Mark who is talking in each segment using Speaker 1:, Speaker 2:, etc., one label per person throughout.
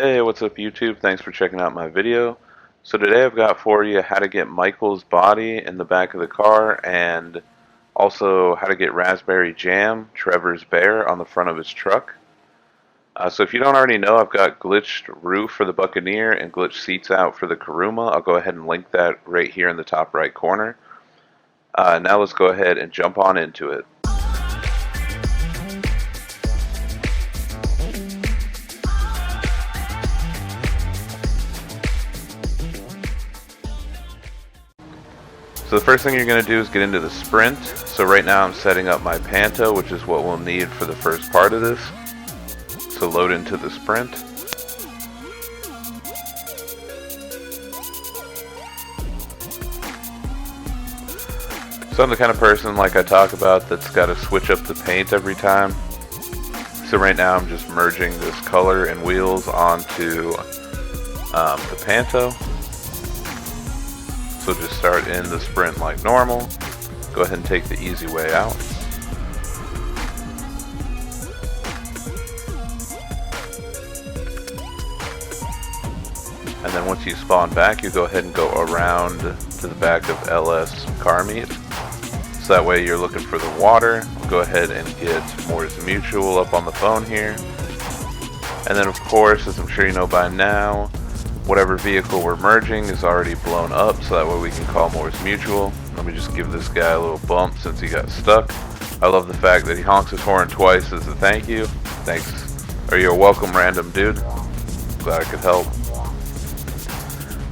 Speaker 1: Hey, what's up YouTube? Thanks for checking out my video. So today I've got for you how to get Michael's body in the back of the car and also how to get Raspberry Jam, Trevor's bear, on the front of his truck. So if you don't already know, I've got glitched roof for the Buccaneer and glitched seats out for the Kuruma. I'll go ahead and link that right here in the top right corner. Now let's go ahead and jump on into it. So the first thing you're going to do is get into the Sprint. So right now I'm setting up my Panto, which is what we'll need for the first part of this. So load into the Sprint. So I'm the kind of person, like I talk about, that's got to switch up the paint every time. So right now I'm just merging this color and wheels onto the Panto. So just start in the Sprint like normal. Go ahead and take the easy way out. And then once you spawn back, you go ahead and go around to the back of LS car meet. So that way you're looking for the water. Go ahead and get Moore's Mutual up on the phone here. And then of course, as I'm sure you know by now, whatever vehicle we're merging is already blown up, so that way we can call Moore's Mutual. Let me just give this guy a little bump since he got stuck. I love the fact that he honks his horn twice as a thank you. Thanks, or you're welcome, random dude. Glad I could help.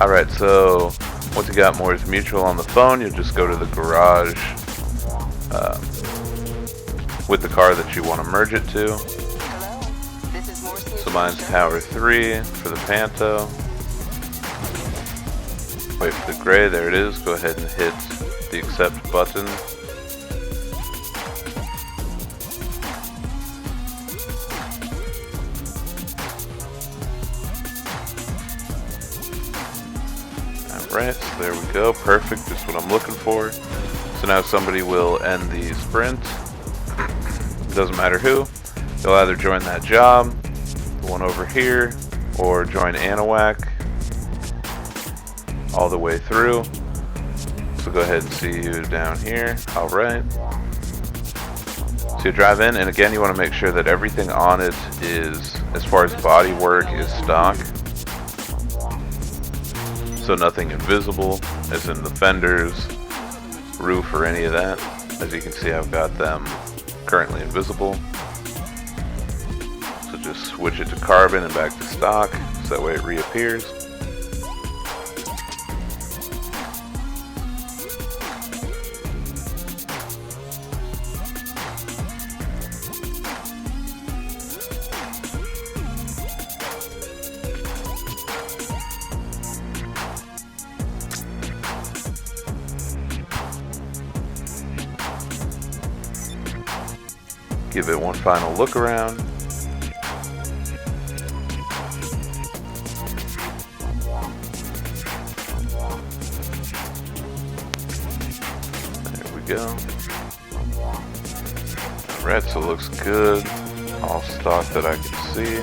Speaker 1: Alright, so once you got Moore's Mutual on the phone, you'll just go to the garage with the car that you want to merge it to. So mine's Tower 3 for the Panto. Wait for the gray, there it is. Go ahead and hit the accept button. Alright, so there we go. Perfect, just what I'm looking for. So now somebody will end the Sprint. Doesn't matter who. They'll either join that job, the one over here, or join Anahuac all the way through. So go ahead and see you down here. Alright. So you drive in, and again you want to make sure that everything on it is, as far as body work, is stock. So nothing invisible, as in the fenders, roof, or any of that. As you can see, I've got them currently invisible. So just switch it to carbon and back to stock, so that way it reappears. Give it one final look around. There we go. Alright, so it looks good. All stock that I can see.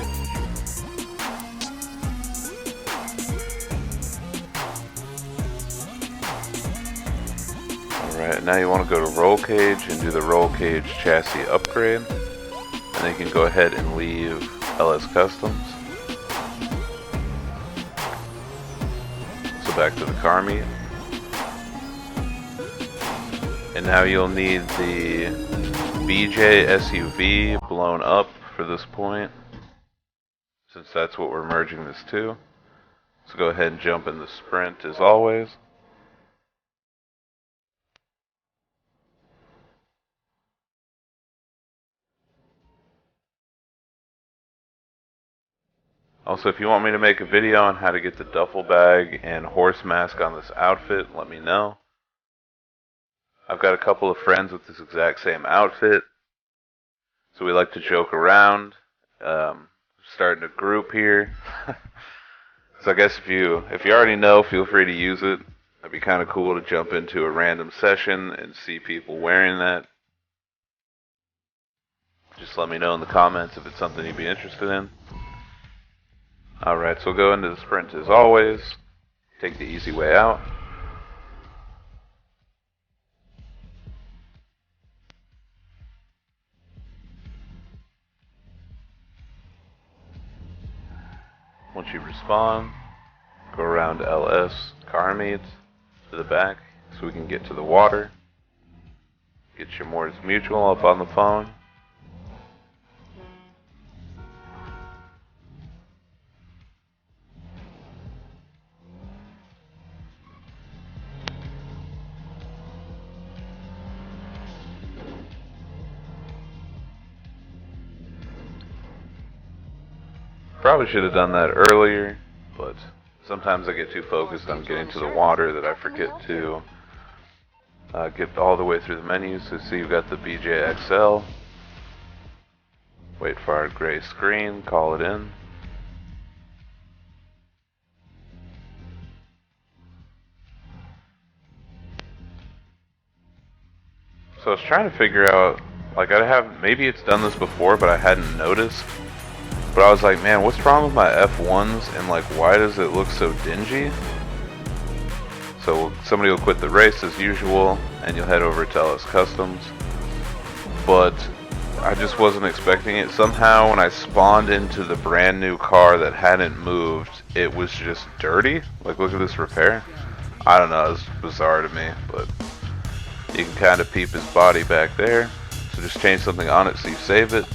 Speaker 1: Alright, now you want to go to roll cage and do the roll cage chassis upgrade. And then you can go ahead and leave LS Customs. So back to the car meet. And now you'll need the BJ SUV blown up for this point, since that's what we're merging this to. So go ahead and jump in the Sprint as always. Also, if you want me to make a video on how to get the duffel bag and horse mask on this outfit, let me know. I've got a couple of friends with this exact same outfit, so we like to joke around. Starting a group here. So I guess if you already know, feel free to use it. It'd be kind of cool to jump into a random session and see people wearing that. Just let me know in the comments if it's something you'd be interested in. Alright, so we'll go into the sprint as always. Take the easy way out. Once you respawn, go around LS car meet to the back so we can get to the water. Get your Mors Mutual up on the phone. Probably should have done that earlier, but sometimes I get too focused on getting to the water that I forget to get all the way through the menus. So see, you've got the BJXL. Wait for our gray screen, call it in. So I was trying to figure out, like maybe it's done this before, but I hadn't noticed. But I was like, man, what's wrong with my F1s, and like, why does it look so dingy? So somebody will quit the race as usual, and you'll head over to LS Customs. But I just wasn't expecting it. Somehow, when I spawned into the brand new car that hadn't moved, it was just dirty. Like, look at this repair. I don't know, it's bizarre to me, but you can kind of peep his body back there. So just change something on it so you save it.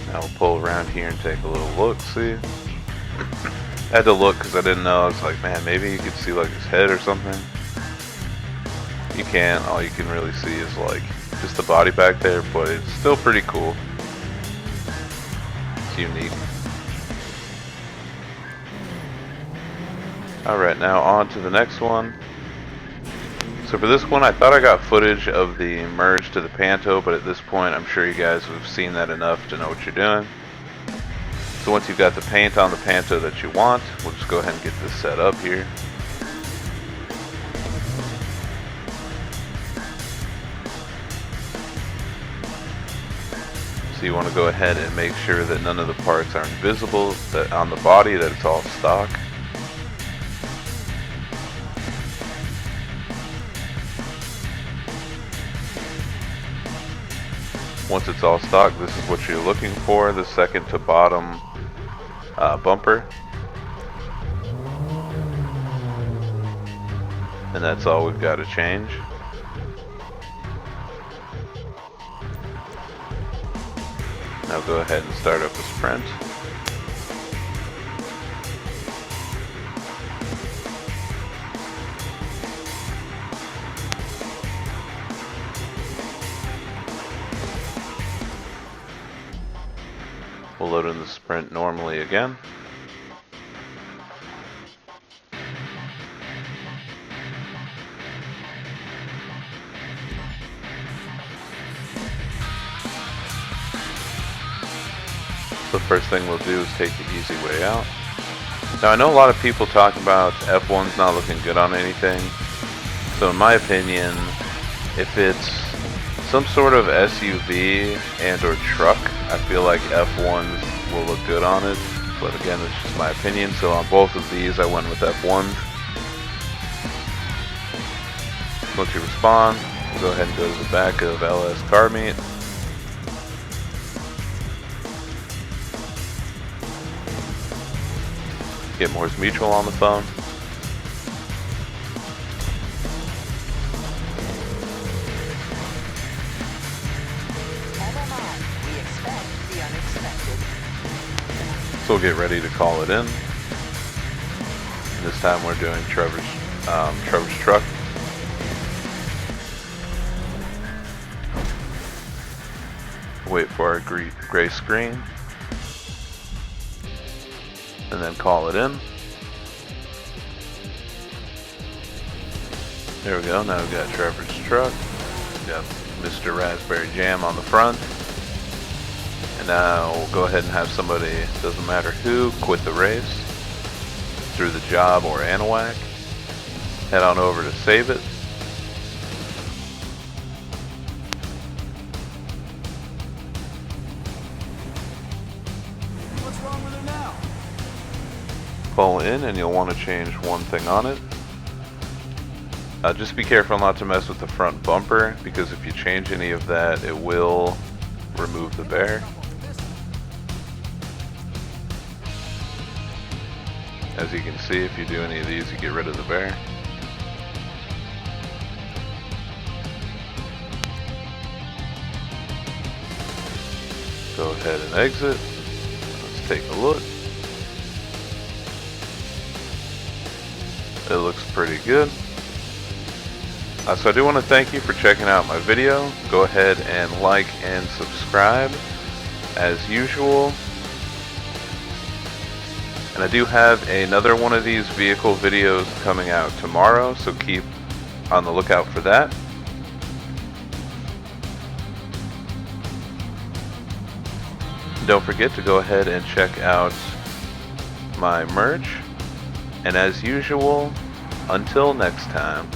Speaker 1: Now we'll pull around here and take a little look, see? I had to look because I didn't know. I was like, man, maybe you could see like his head or something. You can't. All you can really see is like just the body back there, but it's still pretty cool. It's unique. Alright, now on to the next one. So for this one, I thought I got footage of the merge to the Panto, but at this point, I'm sure you guys have seen that enough to know what you're doing. So once you've got the paint on the Panto that you want, we'll just go ahead and get this set up here. So you want to go ahead and make sure that none of the parts are invisible, that on the body, that it's all stock. Once it's all stock, this is what you're looking for, the second to bottom bumper. And that's all we've got to change. Now go ahead and start up the sprint. We'll load in the sprint normally again. So the first thing we'll do is take the easy way out. Now I know a lot of people talk about F1's not looking good on anything. So in my opinion, if it's some sort of SUV and or truck, I feel like F1s will look good on it, but again, it's just my opinion. So on both of these, I went with F1s. Once you respawn, we'll go ahead and go to the back of LS Car Meet. Get Mors Mutual on the phone. So we'll get ready to call it in. This time we're doing Trevor's truck. Wait for our gray screen. And then call it in. There we go, now we've got Trevor's truck. We've got Mr. Raspberry Jam on the front. And now we'll go ahead and have somebody, doesn't matter who, quit the race through the job or Anahuac. Head on over to save it.
Speaker 2: What's wrong with it now?
Speaker 1: Pull in and you'll want to change one thing on it. Just be careful not to mess with the front bumper, because if you change any of that, it will remove the bear. As you can see, if you do any of these, you get rid of the bear. Go ahead and exit. Let's take a look. It looks pretty good. So I do want to thank you for checking out my video. Go ahead and like and subscribe as usual. And I do have another one of these vehicle videos coming out tomorrow, so keep on the lookout for that. Don't forget to go ahead and check out my merch. And as usual, until next time.